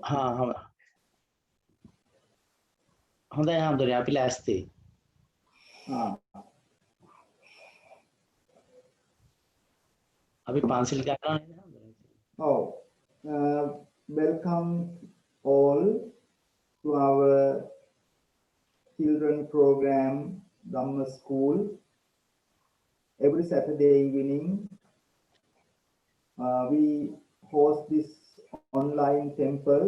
हाँ हाँ හොඳයි හාමුදුරනේ අපි ලෑස්ති. අපි පන්සිල් ගන්නවා නේද හාමුදුරනේ? Oh, welcome all to our children program Dhamma School. Every Saturday evening we host this online temple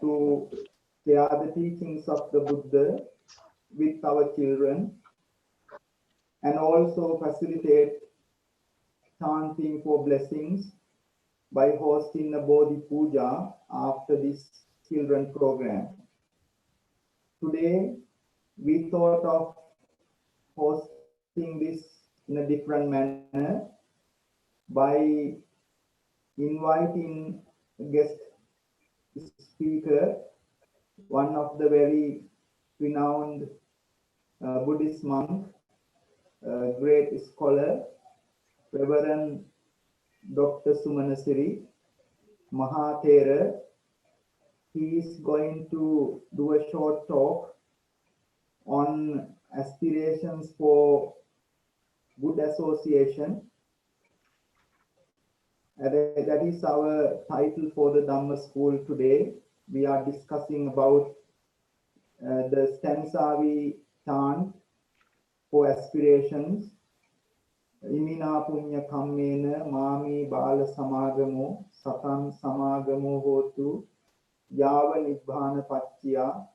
to share the teachings of the Buddha with our children and also facilitate chanting for blessings by hosting a Bodhi Pooja after this children program. Today we thought of hosting this in a different manner by inviting a guest speaker, one of the very renowned Buddhist monk, great scholar, Reverend Dr Sumanasiri, Maha Thero. He is going to do a short talk on aspirations for good association. That is our title for the Dhamma School today. We are discussing about the stanza we chant for aspirations. Imina punya kammena mami bala samagamo satam samagamo hotu yava nibbana pacciya.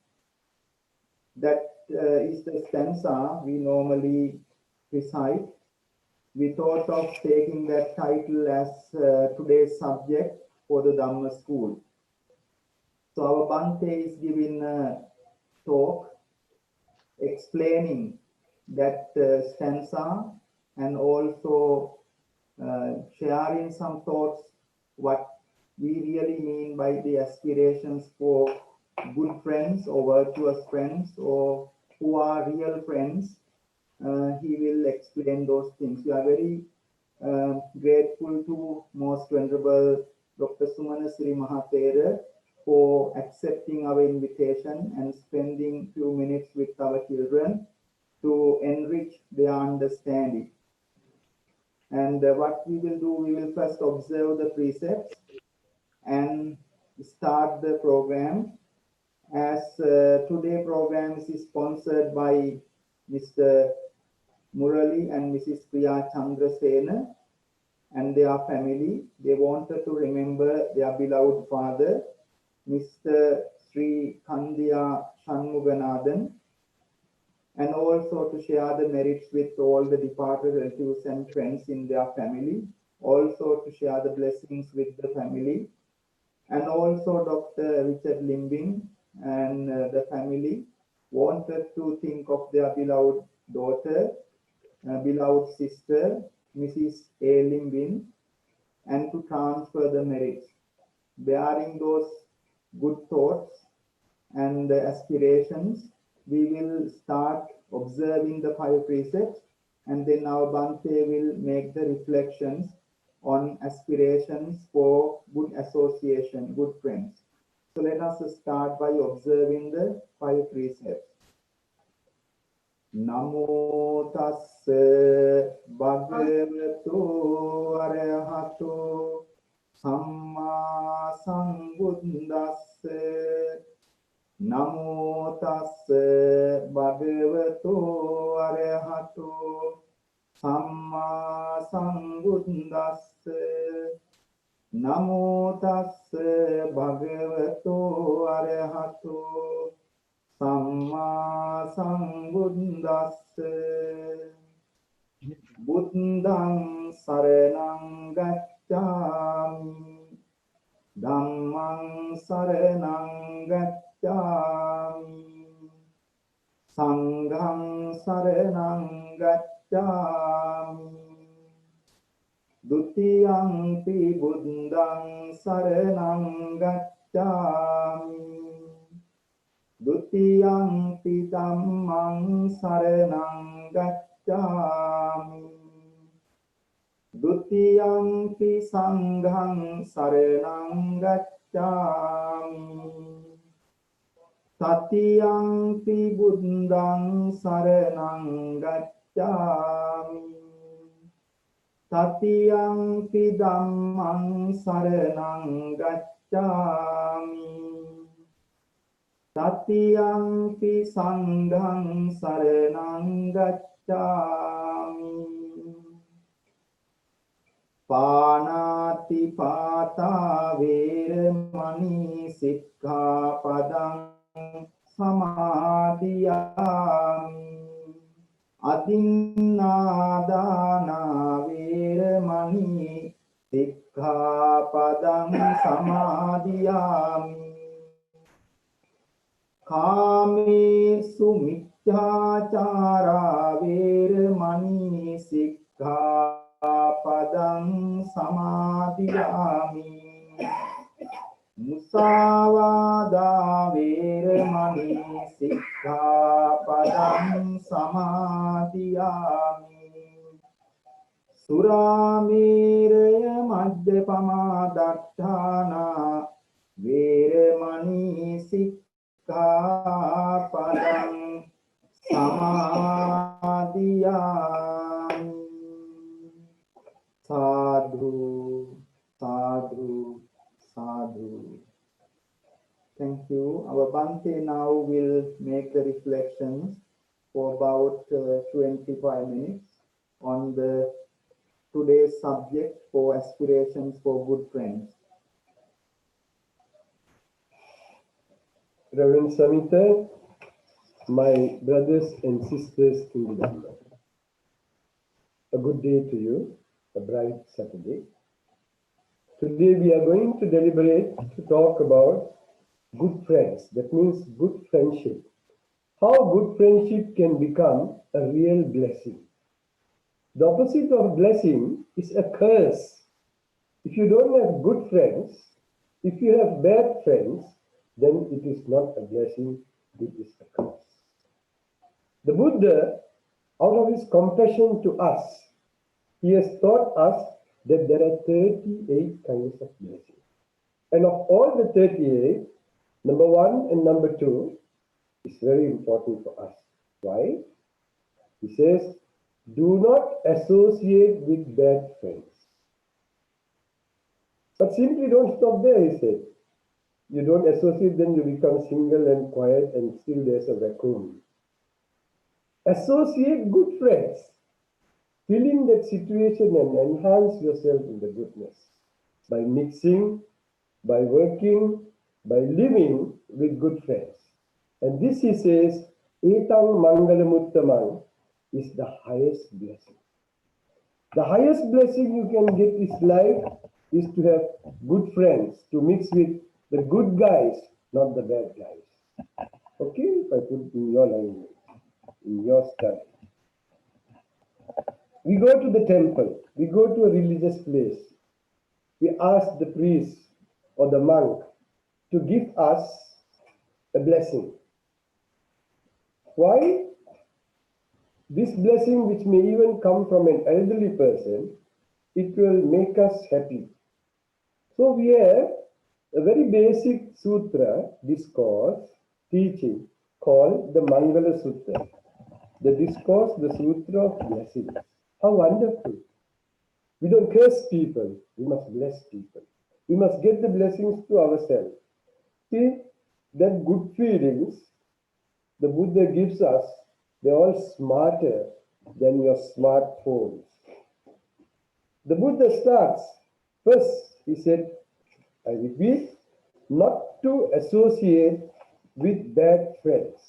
That is the stanza we normally recite. We thought of taking that title as today's subject for the Dhamma School. So our Bhante is giving a talk explaining that stanza and also sharing some thoughts what we really mean by the aspirations for good friends or virtuous friends or who are real friends. He will explain those things. We are very grateful to Most Venerable Dr. Sumanasiri Maha Thero for accepting our invitation and spending few minutes with our children to enrich their understanding. And what we will do, we will first observe the precepts and start the program. As today's program is sponsored by Mr. Murali and Mrs. Priya Chandrasena and their family. They wanted to remember their beloved father, Mr. Sri Kandiya Shanmuganathan, and also to share the merits with all the departed relatives and friends in their family, also to share the blessings with the family, and also Dr. Richard Limbin and the family wanted to think of their beloved daughter, beloved sister, Mrs Aye Limbin, and to transfer the merits. Bearing those good thoughts and aspirations, we will start observing the 5 precepts, and then our Bhante will make the reflections on aspirations for good association, good friends. So let us start by observing the 5 precepts. Namo tassa bhagavato arahato samma sambuddhassa. Namo tassa bhagavato arahato samma sambuddhassa. Namo tassa bhagavato arahato samma sambuddhassa. Buddhang saranang gacchami, Dhammang saranang gacchami, Sanghang saranang gacchami, Dutiyampi buddhang saranang gacchami, Dutiyampi dhammang saranang gacchami, Dutiyampi sanghang saranang gacchami, Tatiyampi buddhang saranang gacchami. Tatiyampi dhammang saranang gacchami. Tatiyampi sanghang saranang gacchami. Panati pata veramani sikkhapadang samadhiyami. Adinādāna veramani sikkhapadang samadhiyami. Kāmesu micchācārā veramani sikkhapadang samadhiyami. Musāvādā veramani sikkhapadang samadhiyami. Surāmeraya majjapamā daṭṭhānā veramani sikkhapadang samadhiyami. Sadhu, sadhu, sadhu. Thank you. Our Bhante now will make the reflections for about 25 minutes on the today's subject for aspirations for good friends. Reverend Samita, my brothers and sisters in the Dhamma, a good day to you, a bright Saturday. Today we are going to deliberate to talk about good friends. That means good friendship. How good friendship can become a real blessing. The opposite of blessing is a curse. If you don't have good friends, if you have bad friends, then it is not a blessing, it is a curse. The Buddha, out of his compassion to us, he has taught us that there are 38 kinds of blessings. And of all the 38, number 1 and number 2 is very important for us. Why? He says, do not associate with bad friends. But simply don't stop there, he said. You don't associate, then you become single and quiet and still there's a vacuum. Associate good friends. Fill in that situation and enhance yourself in the goodness. By mixing, by working, by living with good friends. And this, he says, etang mangalamuttamang is the highest blessing. The highest blessing you can get in life is to have good friends, to mix with the good guys, not the bad guys. Okay, if I put in your language, in your style. We go to the temple, we go to a religious place. We ask the priest or the monk to give us a blessing. Why? This blessing, which may even come from an elderly person, it will make us happy. So we have a very basic sutra, discourse, teaching, called the Mangala Sutra. The discourse, the sutra of blessings. How wonderful. We don't curse people, we must bless people. We must get the blessings to ourselves. See, that good feelings the Buddha gives us, they're all smarter than your smartphones. The Buddha starts, first he said, I repeat, not to associate with bad friends.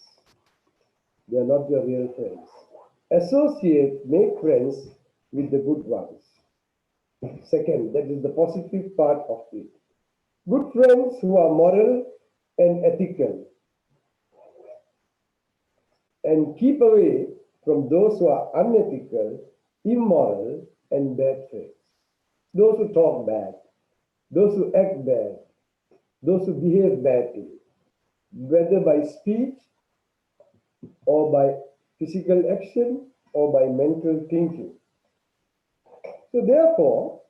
They are not your real friends. Associate, make friends with the good ones. Second, that is the positive part of it. Good friends who are moral and ethical. And keep away from those who are unethical, immoral, and bad friends. Those who talk bad, those who act bad, those who behave badly, whether by speech or by physical action or by mental thinking. So therefore,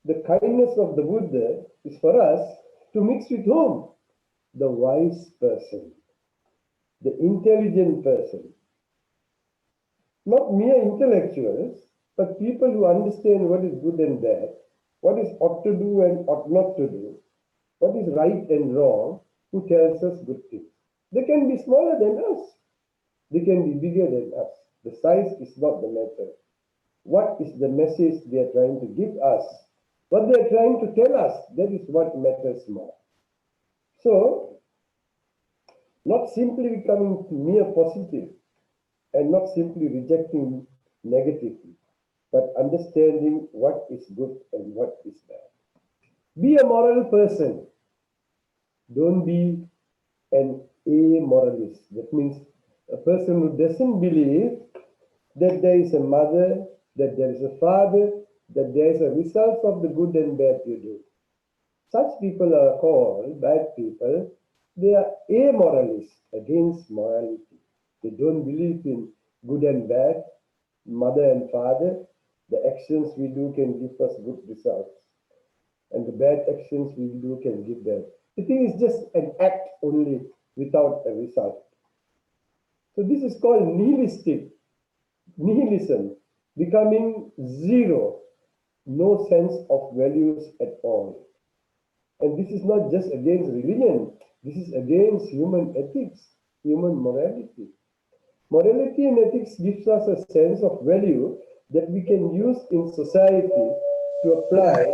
the kindness of the Buddha is for us to mix with whom? The wise person. the intelligent person. Not mere intellectuals, but people who understand what is good and bad, what is ought to do and ought not to do, what is right and wrong, who tells us good things. They can be smaller than us. They can be bigger than us. The size is not the matter. What is the message they are trying to give us? What they are trying to tell us, that is what matters more. So, not simply becoming mere positive and not simply rejecting negatively, but understanding what is good and what is bad. Be a moral person. Don't be an amoralist. That means a person who doesn't believe that there is a mother, that there is a father, that there is a result of the good and bad you do. Such people are called bad people. They are amoralists, against morality. They don't believe in good and bad, mother and father. The actions we do can give us good results, and the bad actions we do can give bad. The thing is just an act only without a result. So this is called nihilism, becoming zero, no sense of values at all. And this is not just against religion, this is against human ethics, human morality. Morality and ethics gives us a sense of value that we can use in society to apply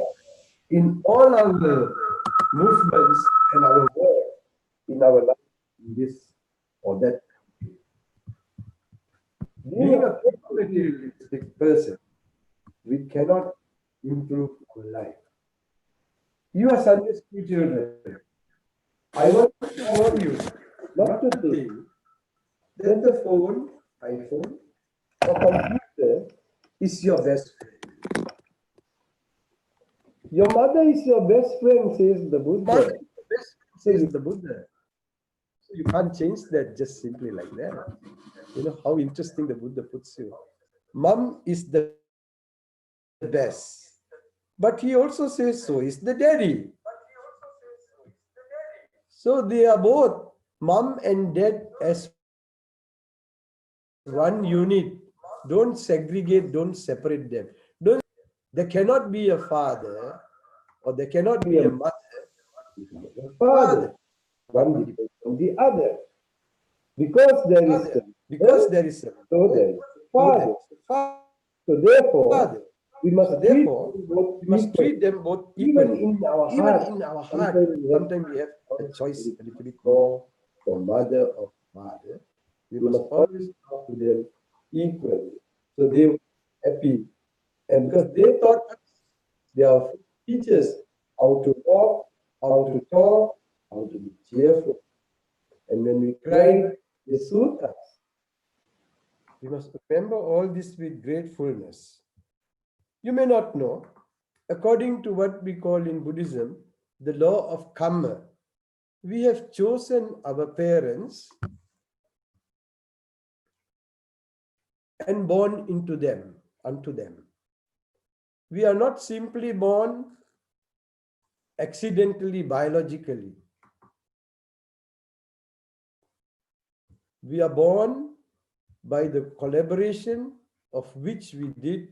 in all our movements and our work in our life, in this or that. Being a materialistic person, we cannot improve our life. You are Sunday school children. I want to warn you not to think that the phone, iPhone, or computer is your best friend. Your mother is your best friend, says the Buddha. Says the Buddha. So you can't change that just simply like that. You know how interesting the Buddha puts you. Mom is the best. But he also says so is the daddy. So they are both mom and dad as one unit. Don't segregate, don't separate them. There cannot be a father or there cannot be a mother without a father. One depends on the other. Because there is a so there is a father. So therefore, we must treat them both equally. Even in our heart, sometimes we have a choice a little bit more for mother or father. We must always talk to them equally. So they were happy. And because they taught us, they are teachers how to walk, how to talk, how to be cheerful. And when we cry, they soothe us. We must remember all this with gratefulness. You may not know, according to what we call in Buddhism, the law of karma, we have chosen our parents and born unto them. We are not simply born accidentally, biologically. We are born by the collaboration of which we did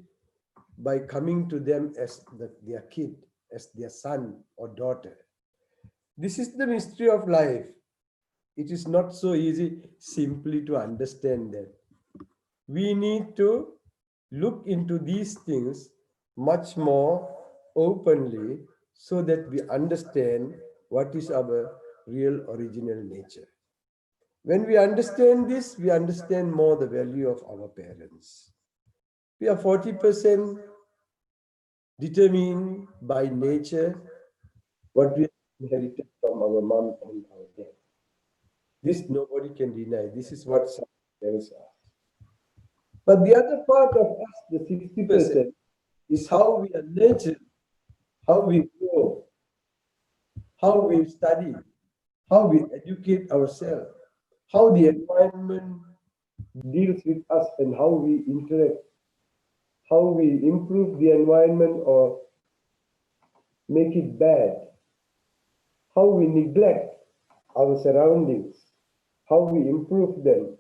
by coming to them as their kid, as their son or daughter. This is the mystery of life. It is not so easy simply to understand that. We need to look into these things much more openly so that we understand what is our real original nature. When we understand this, we understand more the value of our parents. We are 40% determined by nature what we inherited from our mom and our dad. This nobody can deny. This is what some tells us. But the other part of us, the 60%, is how we are nurtured, how we grow, how we study, how we educate ourselves, how the environment deals with us and how we interact, how we improve the environment or make it bad, how we neglect our surroundings, how we improve them,